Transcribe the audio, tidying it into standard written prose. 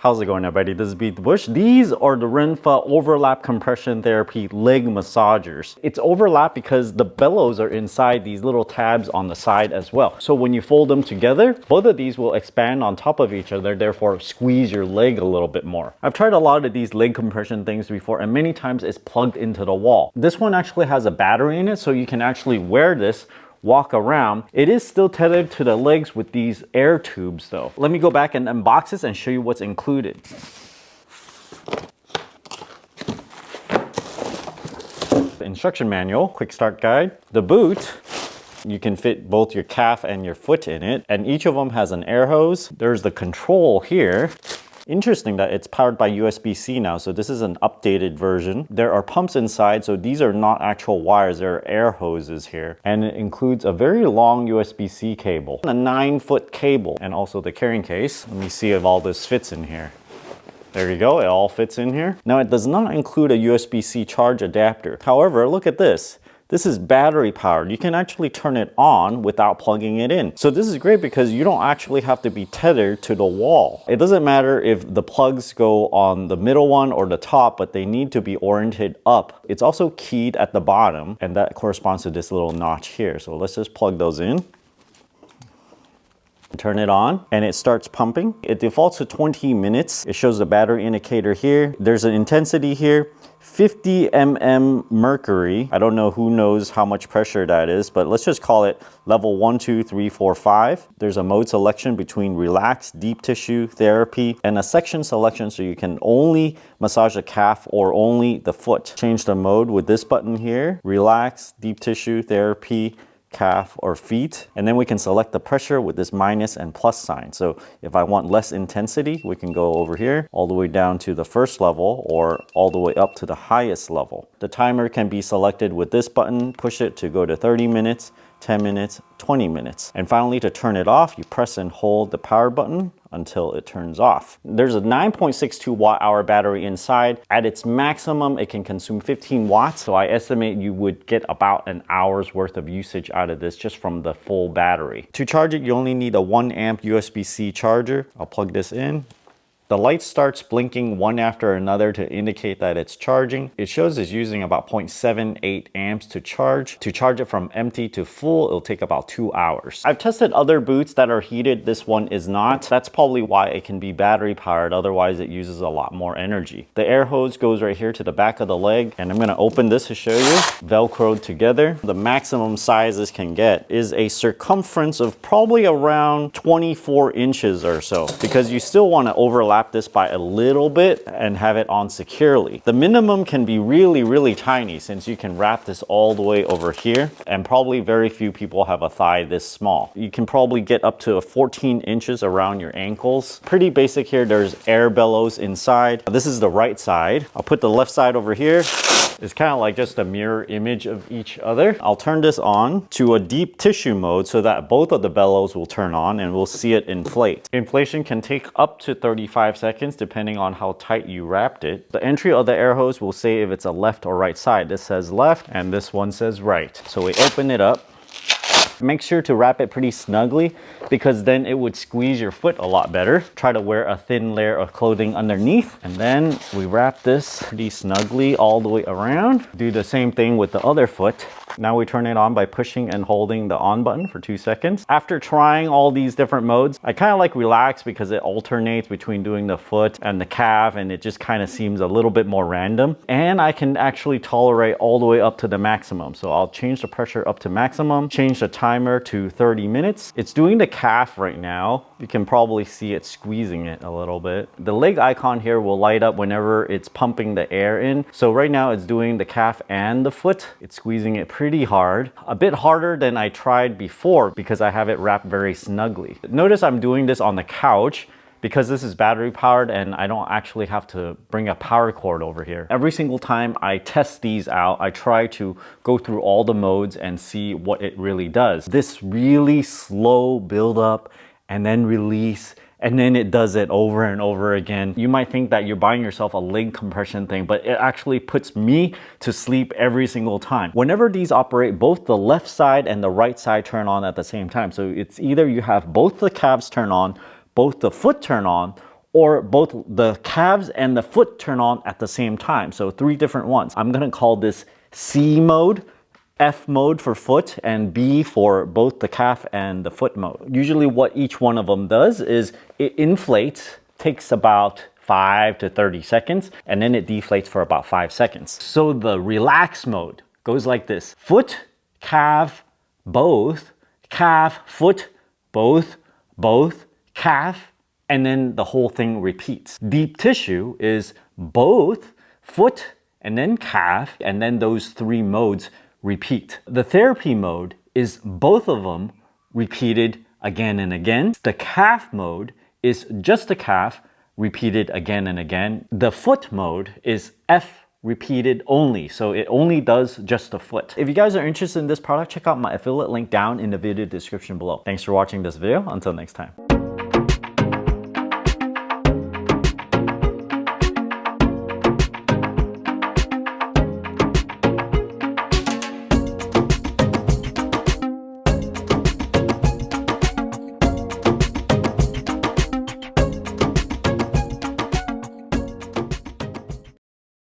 How's it going, everybody? This is Beat the Bush. These are the Renpho overlap compression therapy leg massagers. It's overlap because the bellows are inside these little tabs on the side as well. So when you fold them together, both of these will expand on top of each other, therefore squeeze your leg a little bit more. I've tried a lot of these leg compression things before, and many times it's plugged into the wall. This one actually has a battery in it, so you can actually wear this, walk around. It is still tethered to the legs with these air tubes though. Let me go back and unbox this and show you what's included. The instruction manual, quick start guide. The boot, you can fit both your calf and your foot in it, and each of them has an air hose. There's the control here. Interesting that it's powered by USB-C now, so this is an updated version. There are pumps inside, so these are not actual wires, there are air hoses here. And it includes a very long USB-C cable, a 9-foot cable, and also the carrying case. Let me see if all this fits in here. There you go, it all fits in here. Now it does not include a USB-C charge adapter. However, look at this. This is battery powered. You can actually turn it on without plugging it in. So this is great because you don't actually have to be tethered to the wall. It doesn't matter if the plugs go on the middle one or the top, but they need to be oriented up. It's also keyed at the bottom, and that corresponds to this little notch here. So let's just plug those in. Turn it on and it starts pumping. It defaults to 20 minutes. It shows the battery indicator here. There's an intensity here, 50 mm mercury. I don't know who knows how much pressure that is, but let's just call it level 1, 2, 3, 4, 5. There's a mode selection between relax, deep tissue, therapy, and a section selection so you can only massage the calf or only the foot. Change the mode with this button here, relax, deep tissue, therapy, calf or feet, and then we can select the pressure with this minus and plus sign. So if I want less intensity, we can go over here all the way down to the first level or all the way up to the highest level. The timer can be selected with this button, push it to go to 30 minutes, 10 minutes, 20 minutes. And finally, to turn it off, you press and hold the power button until it turns off. There's a 9.62 watt-hour battery inside. At its maximum, it can consume 15 watts. So I estimate you would get about an hour's worth of usage out of this just from the full battery. To charge it, you only need a 1 amp USB-C charger. I'll plug this in. The light starts blinking one after another to indicate that it's charging. It shows it's using about 0.78 amps to charge. To charge it from empty to full, it'll take about 2 hours. I've tested other boots that are heated. This one is not. That's probably why it can be battery powered. Otherwise, it uses a lot more energy. The air hose goes right here to the back of the leg. And I'm gonna open this to show you. Velcroed together. The maximum size this can get is a circumference of probably around 24 inches or so, because you still wanna overlap this by a little bit and have it on securely. The minimum can be really, really tiny since you can wrap this all the way over here, and probably very few people have a thigh this small. You can probably get up to 14 inches around your ankles. Pretty basic here. There's air bellows inside. This is the right side. I'll put the left side over here. It's kind of like just a mirror image of each other. I'll turn this on to a deep tissue mode so that both of the bellows will turn on and we'll see it inflate. Inflation can take up to 35 seconds depending on how tight you wrapped it. The entry of the air hose will say if it's a left or right side. This says left and this one says right. So we open it up. Make sure to wrap it pretty snugly because then it would squeeze your foot a lot better. Try to wear a thin layer of clothing underneath, and then we wrap this pretty snugly all the way around. Do the same thing with the other foot. Now we turn it on by pushing and holding the on button for 2 seconds. After trying all these different modes, I kind of like relax because it alternates between doing the foot and the calf, and it just kind of seems a little bit more random. And I can actually tolerate all the way up to the maximum. So I'll change the pressure up to maximum, change the timer to 30 minutes. It's doing the calf right now. You can probably see it squeezing it a little bit. The leg icon here will light up whenever it's pumping the air in. So right now it's doing the calf and the foot. It's squeezing it pretty hard. A bit harder than I tried before because I have it wrapped very snugly. Notice I'm doing this on the couch because this is battery powered and I don't actually have to bring a power cord over here. Every single time I test these out, I try to go through all the modes and see what it really does. This really slow build up and then release, and then it does it over and over again. You might think that you're buying yourself a leg compression thing, but it actually puts me to sleep every single time. Whenever these operate, both the left side and the right side turn on at the same time. So it's either you have both the calves turn on, both the foot turn on, or both the calves and the foot turn on at the same time. So 3 different ones. I'm gonna call this C mode, F mode for foot, and B for both the calf and the foot mode. Usually what each one of them does is it inflates, takes about 5 to 30 seconds, and then it deflates for about 5 seconds. So the relax mode goes like this: foot, calf, both, calf, foot, both, calf, and then the whole thing repeats. Deep tissue is both, foot, and then calf, and then those 3 modes repeat. The therapy mode is both of them repeated again and again. The calf mode is just the calf repeated again and again. The foot mode is F repeated only, so it only does just the foot. If you guys are interested in this product, check out my affiliate link down in the video description below. Thanks for watching this video. Until next time.